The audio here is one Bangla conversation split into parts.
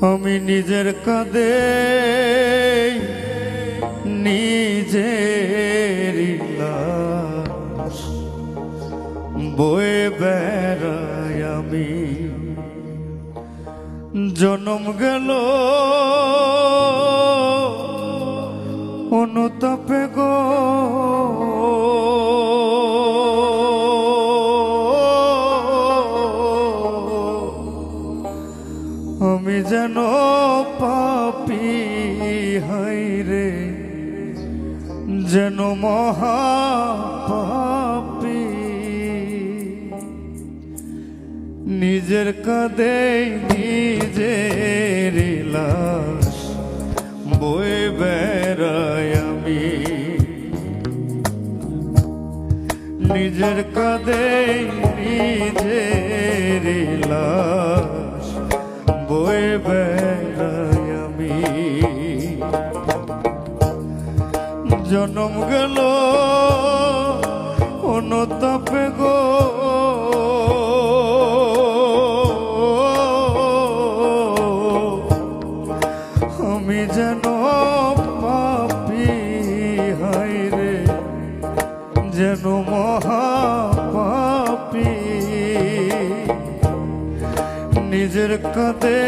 আমি নিজের কাঁধে নিজের লাশ বয়ে বেড়াই আমি। জনম গেল অনুতাপে গো, আমি যেন পাপী হায়রে, যেন মহাপাপী। নিজের কাঁধে নিজের লাশ বয়ে বেড়াই আমি। নিজের কাঁধে নিজের লাশ বয়ে বেড়াই আমি। জনম গেল অনুতাপে গো, আমি যেন পাপী হায়রে, যেন মহাপাপী। নিজের কাঁধে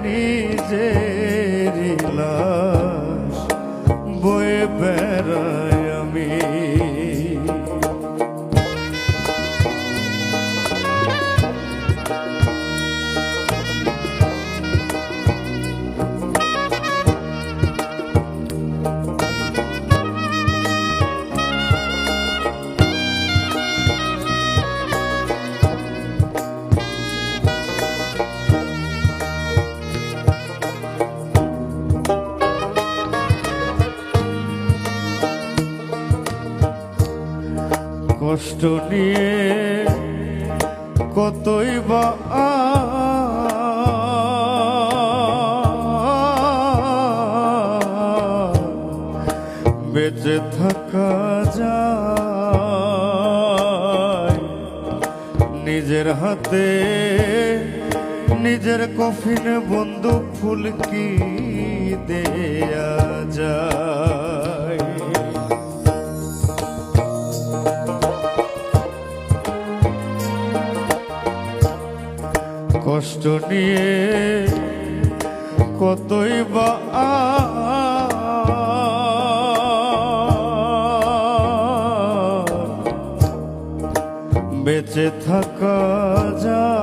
নিজের লাশ বয়ে বেড়াই আমি। কষ্ট নিয়ে কতই বা বেঁচে থাকা যায়। নিজের হাতে নিজের কফিনে বন্দুক ফুলকি দেয়া যায়। কষ্ট নিয়ে কতই বা বেঁচে থাকা যায়।